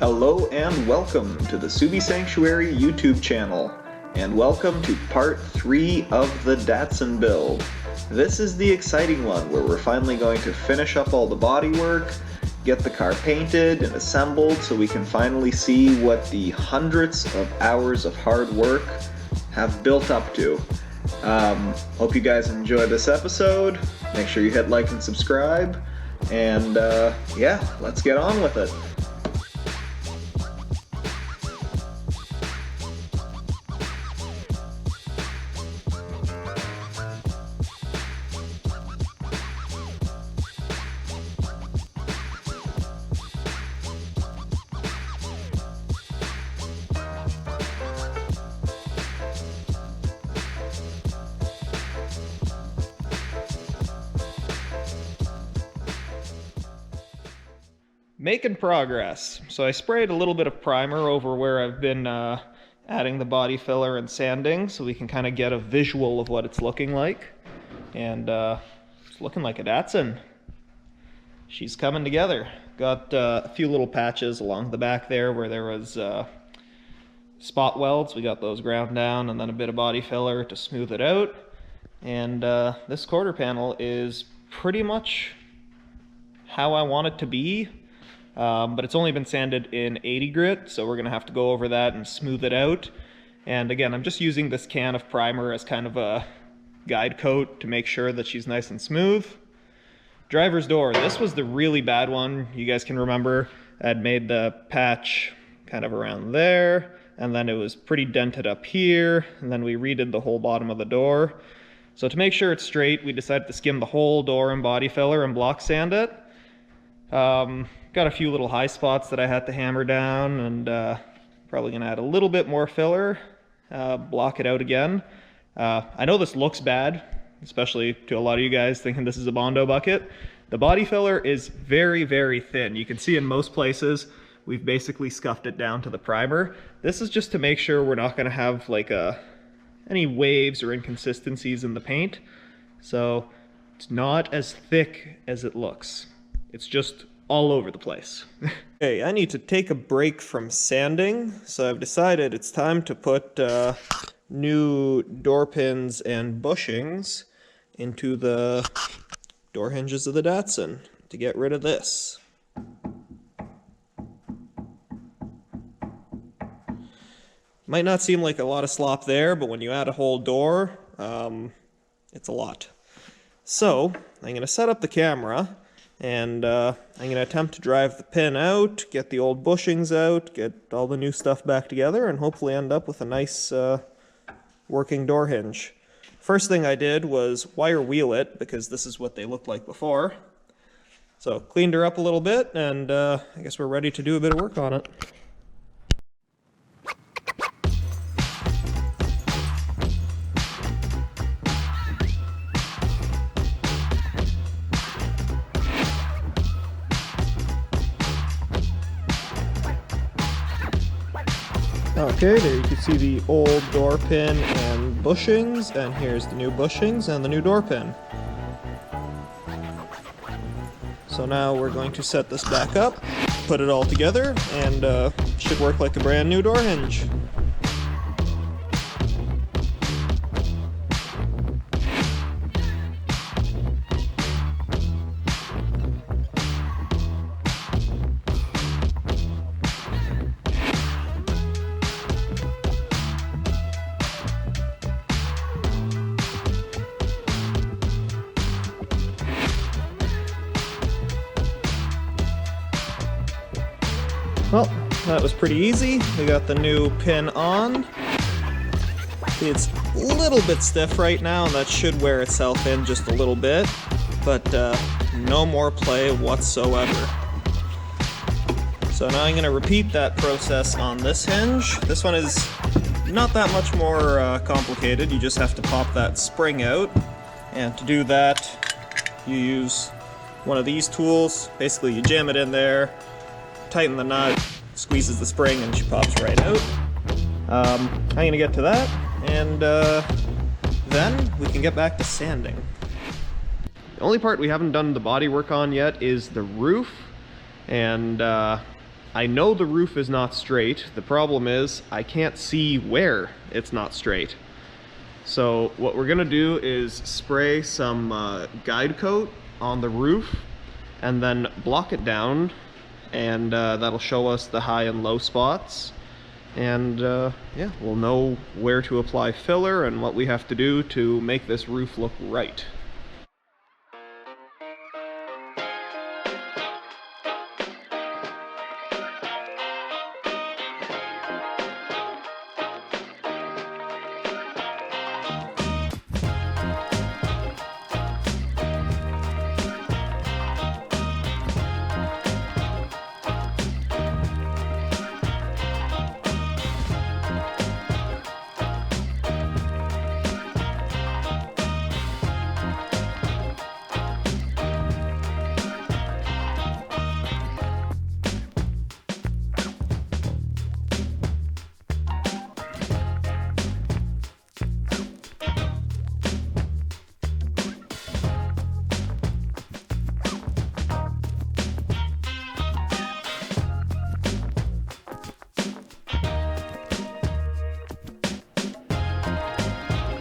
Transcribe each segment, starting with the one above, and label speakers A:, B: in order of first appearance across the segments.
A: Hello and welcome to the Subi Sanctuary YouTube channel, and welcome to part 3 of the Datsun build. This is the exciting one where we're finally going to finish up all the bodywork, get the car painted and assembled so we can finally see what the hundreds of hours of hard work have built up to. Hope you guys enjoyed this episode. Make sure you hit like and subscribe, and yeah, let's get on with it. Making progress. So I sprayed a little bit of primer over where I've been adding the body filler and sanding so we can kind of get a visual of what it's looking like. And it's looking like a Datsun. She's coming together. Got a few little patches along the back there where there was spot welds. We got those ground down, and then a bit of body filler to smooth it out. And this quarter panel is pretty much how I want it to be. But it's only been sanded in 80 grit, so we're going to have to go over that and smooth it out. And again, I'm just using this can of primer as kind of a guide coat to make sure that she's nice and smooth. Driver's door. This was the really bad one. You guys can remember I'd made the patch kind of around there, and then it was pretty dented up here, and then we redid the whole bottom of the door. So to make sure it's straight, we decided to skim the whole door and body filler and block sand it. Got a few little high spots that I had to hammer down, and probably gonna add a little bit more filler, block it out again. I know this looks bad, especially to a lot of you guys thinking this is a Bondo bucket. The body filler is very, very thin. You can see in most places we've basically scuffed it down to the primer. This is just to make sure we're not gonna have like any waves or inconsistencies in the paint. So it's not as thick as it looks. It's just all over the place. Okay, I need to take a break from sanding, so I've decided it's time to put new door pins and bushings into the door hinges of the Datsun to get rid of this. Might not seem like a lot of slop there, but when you add a whole door, it's a lot. So I'm going to set up the camera, and I'm going to attempt to drive the pin out, get the old bushings out, get all the new stuff back together, and hopefully end up with a nice working door hinge. First thing I did was wire wheel it, because this is what they looked like before. So cleaned her up a little bit, and I guess we're ready to do a bit of work on it. Okay, there you can see the old door pin and bushings, and here's the new bushings and the new door pin. So now we're going to set this back up, put it all together, and should work like a brand new door hinge. Well, that was pretty easy. We got the new pin on. It's a little bit stiff right now, and that should wear itself in just a little bit, but no more play whatsoever. So now I'm going to repeat that process on this hinge. This one is not that much more complicated. You just have to pop that spring out, and to do that you use one of these tools. Basically you jam it in there, tighten the nut, squeezes the spring, and she pops right out. I'm going to get to that, and then we can get back to sanding. The only part we haven't done the body work on yet is the roof, and I know the roof is not straight. The problem is I can't see where it's not straight. So what we're gonna do is spray some guide coat on the roof and then block it down, and that'll show us the high and low spots. And yeah, we'll know where to apply filler and what we have to do to make this roof look right.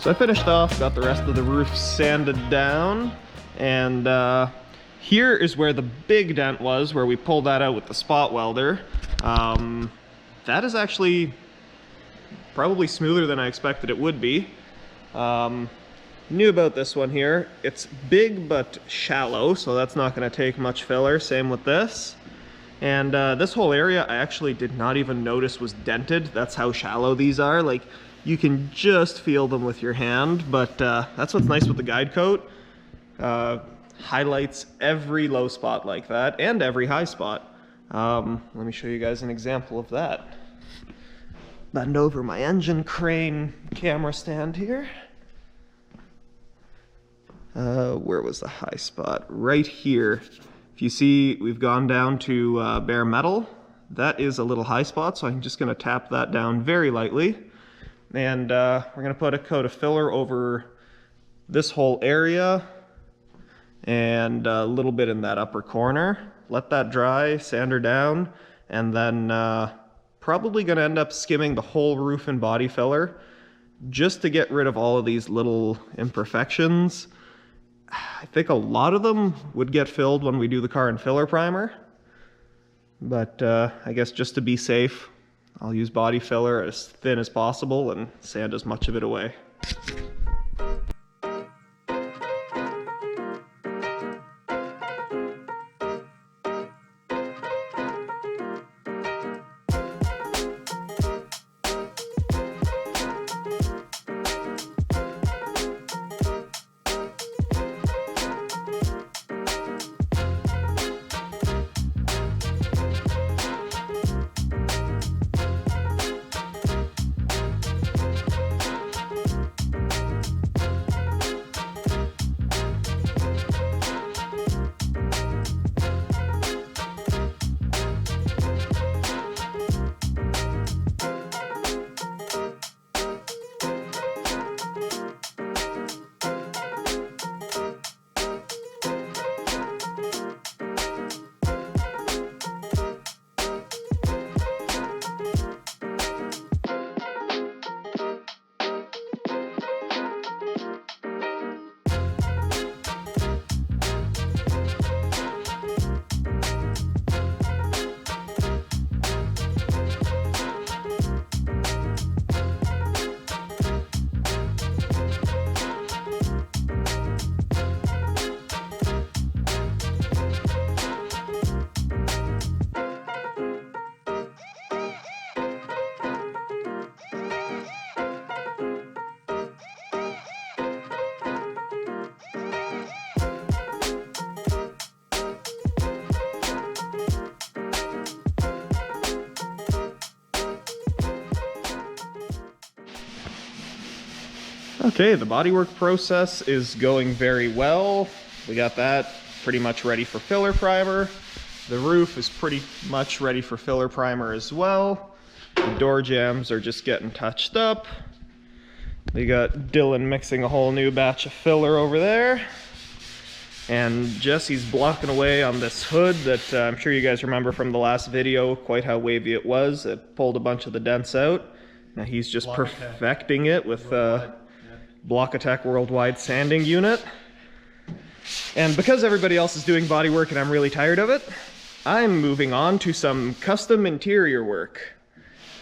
A: So I finished off, got the rest of the roof sanded down, and here is where the big dent was, where we pulled that out with the spot welder. That is actually probably smoother than I expected it would be. Knew about this one here. It's big but shallow, so that's not going to take much filler. Same with this. And this whole area I actually did not even notice was dented. That's how shallow these are. Like, you can just feel them with your hand, but that's what's nice with the guide coat. Highlights every low spot like that, and every high spot. Let me show you guys an example of that. Bend over my engine crane camera stand here. Where was the high spot? Right here. If you see, we've gone down to bare metal. That is a little high spot, so I'm just gonna tap that down very lightly. And we're gonna put a coat of filler over this whole area and a little bit in that upper corner. Let that dry, sand her down, and then probably gonna end up skimming the whole roof in body filler just to get rid of all of these little imperfections. I think a lot of them would get filled when we do the car and filler primer, but I guess just to be safe, I'll use body filler as thin as possible and sand as much of it away. Okay, the bodywork process is going very well. We got that pretty much ready for filler primer. The roof is pretty much ready for filler primer as well. The door jambs are just getting touched up. We got Dylan mixing a whole new batch of filler over there. And Jesse's blocking away on this hood that I'm sure you guys remember from the last video, quite how wavy it was. It pulled a bunch of the dents out. Now he's just perfecting it with Block Attack Worldwide sanding unit. And because everybody else is doing body work and I'm really tired of it, I'm moving on to some custom interior work.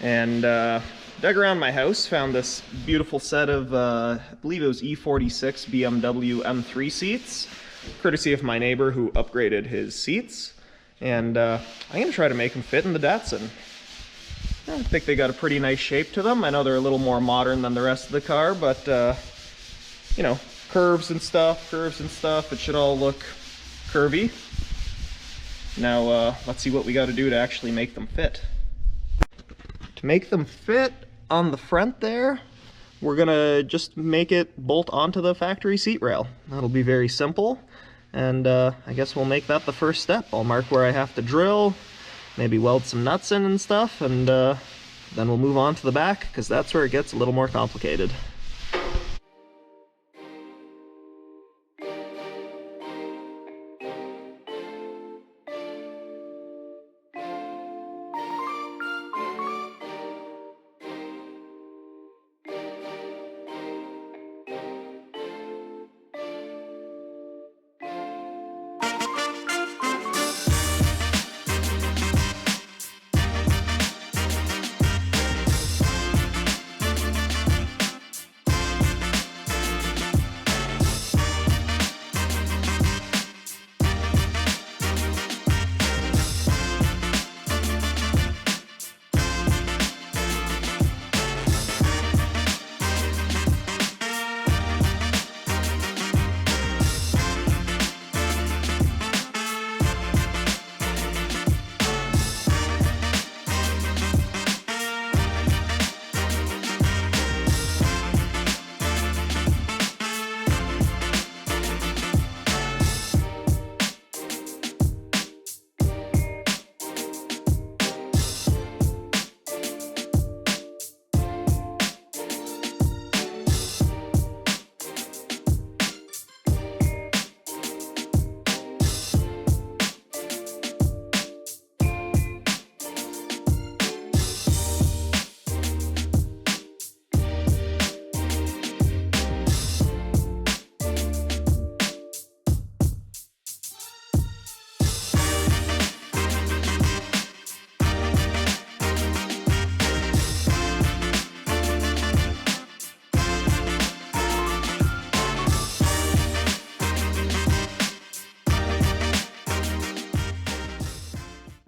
A: And dug around my house, found this beautiful set of, I believe it was E46 BMW M3 seats, courtesy of my neighbor who upgraded his seats. And I'm going to try to make them fit in the Datsun. I think they got a pretty nice shape to them. I know they're a little more modern than the rest of the car, but, you know, curves and stuff, it should all look curvy. Now, let's see what we got to do to actually make them fit. To make them fit on the front there, we're gonna just make it bolt onto the factory seat rail. That'll be very simple, and I guess we'll make that the first step. I'll mark where I have to drill, maybe weld some nuts in and stuff, and then we'll move on to the back, because that's where it gets a little more complicated.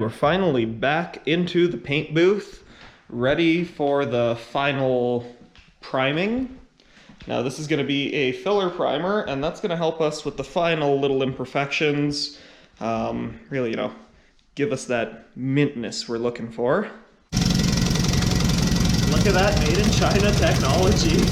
A: We're finally back into the paint booth, ready for the final priming. Now this is going to be a filler primer, and that's going to help us with the final little imperfections. Really, you know, give us that mintness we're looking for. Look at that made in China technology.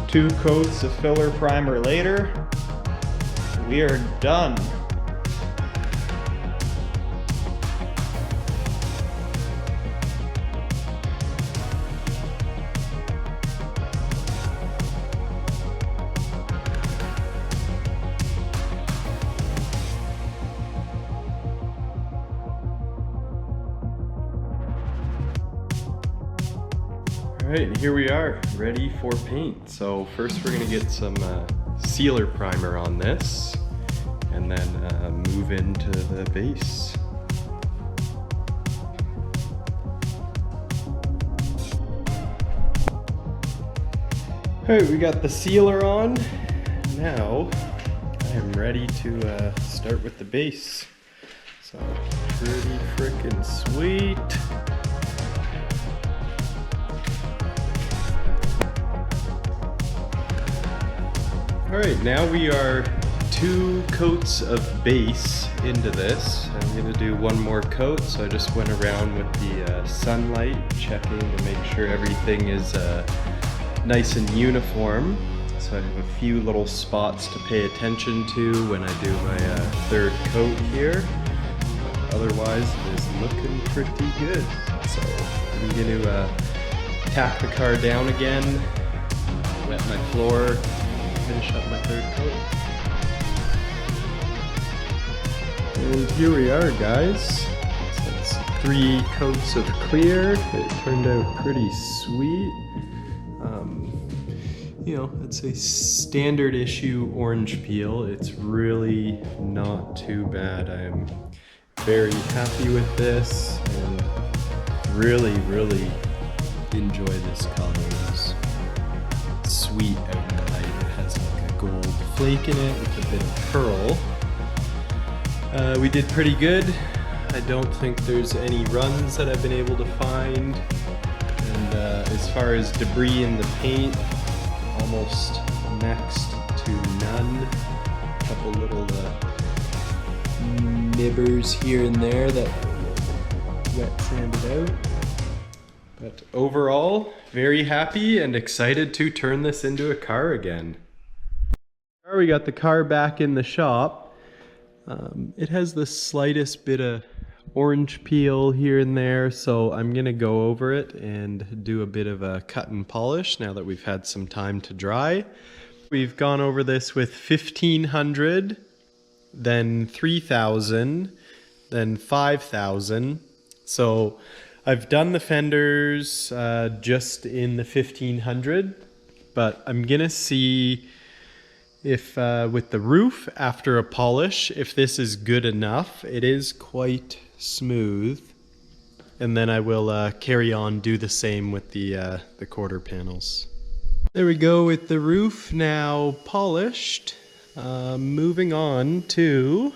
A: Two coats of filler primer later, we are done.
B: Alright, and here we are, ready for paint. So first we're going to get some sealer primer on this, and then move into the base. Alright, we got the sealer on. Now, I am ready to start with the base. So, pretty frickin' sweet. Alright, now we are 2 coats of base into this. I'm gonna do one more coat, so I just went around with the sunlight, checking to make sure everything is nice and uniform. So I have a few little spots to pay attention to when I do my 3rd coat here. But otherwise, it is looking pretty good. So I'm gonna tack the car down again, wet my floor, finish up my 3rd coat. And here we are, guys. So that's 3 coats of clear. It turned out pretty sweet. You know, it's a standard issue orange peel. It's really not too bad. I am very happy with this and really enjoy this color. It's sweet out in the light. It has like a gold flake in it with a bit of pearl. We did pretty good. I don't think there's any runs that I've been able to find. And as far as debris in the paint, almost next to none. A couple little nibbers here and there that wet sanded out. But overall, very happy and excited to turn this into a car again. We got the car back in the shop. It has the slightest bit of orange peel here and there, so I'm gonna go over it and do a bit of a cut and polish now that we've had some time to dry. We've gone over this with 1500, then 3000, then 5000. So I've done the fenders just in the 1500, but I'm gonna see if with the roof after a polish, if this is good enough. It is quite smooth, and then I will carry on, do the same with the quarter panels. There we go with the roof now polished. Moving on to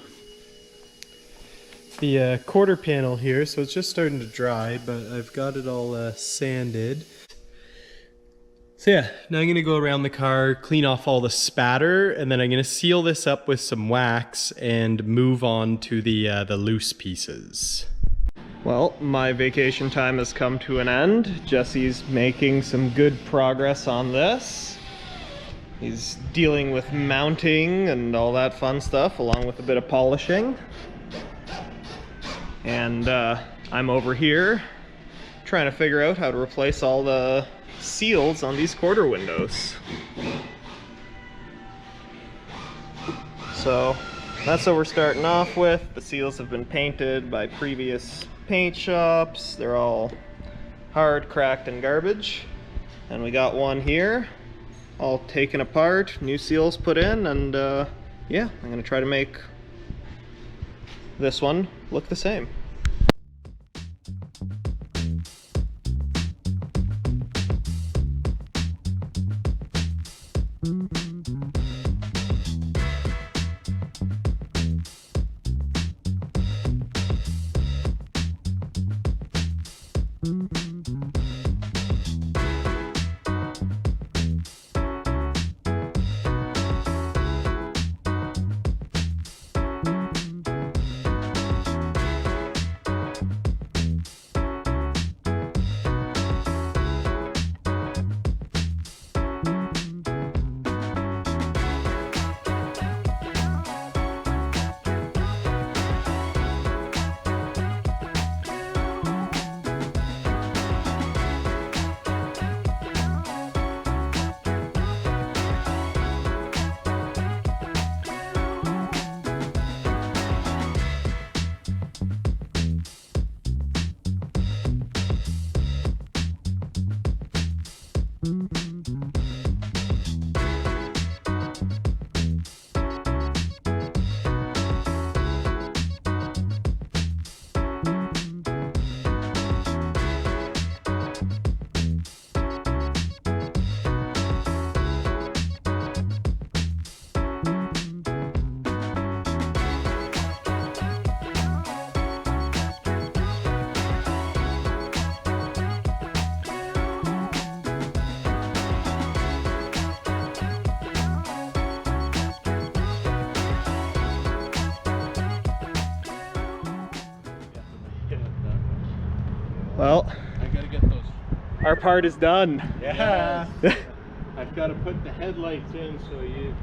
B: the quarter panel here. So it's just starting to dry, but I've got it all sanded. So yeah, now I'm gonna go around the car, clean off all the spatter, and then I'm gonna seal this up with some wax and move on to the loose pieces.
A: Well, my vacation time has come to an end. Jesse's making some good progress on this. He's dealing with mounting and all that fun stuff, along with a bit of polishing. And I'm over here trying to figure out how to replace all the seals on these quarter windows. So that's what we're starting off with. The seals have been painted by previous paint shops. They're all hard, cracked, and garbage. And we got one here, all taken apart, new seals put in, and yeah, I'm gonna try to make this one look the same. Well,
B: I gotta get those.
A: our part is done.
B: Yeah. I've got to put the headlights in so you.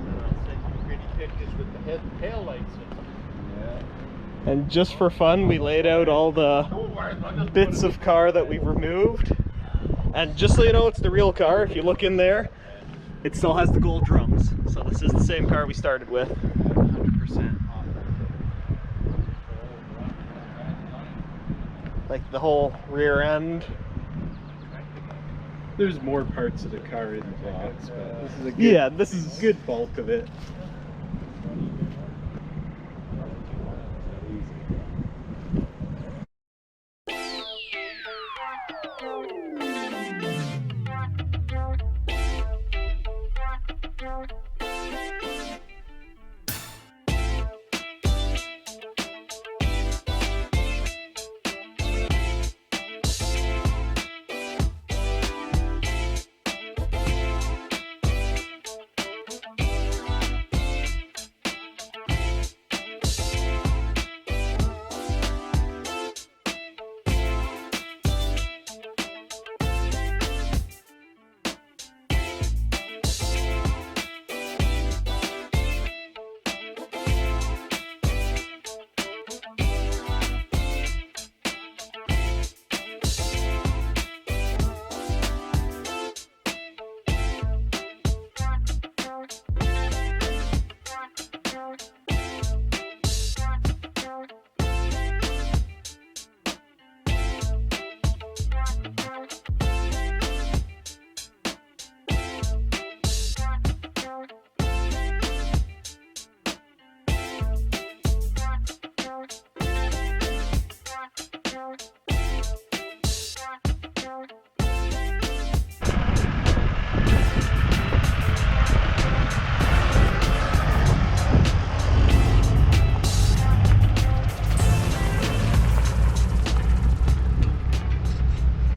B: And I'll send you pretty pictures with the tail lights in. Yeah.
A: And just for fun, we laid out all the bits of car that we've removed. And just so you know, it's the real car. If you look in there, it still has the gold drums. So this is the same car we started with.
B: 100%.
A: Like the whole rear end.
B: There's more parts of the car in the box, but this is a good,
A: Yeah, this is
B: good bulk of it.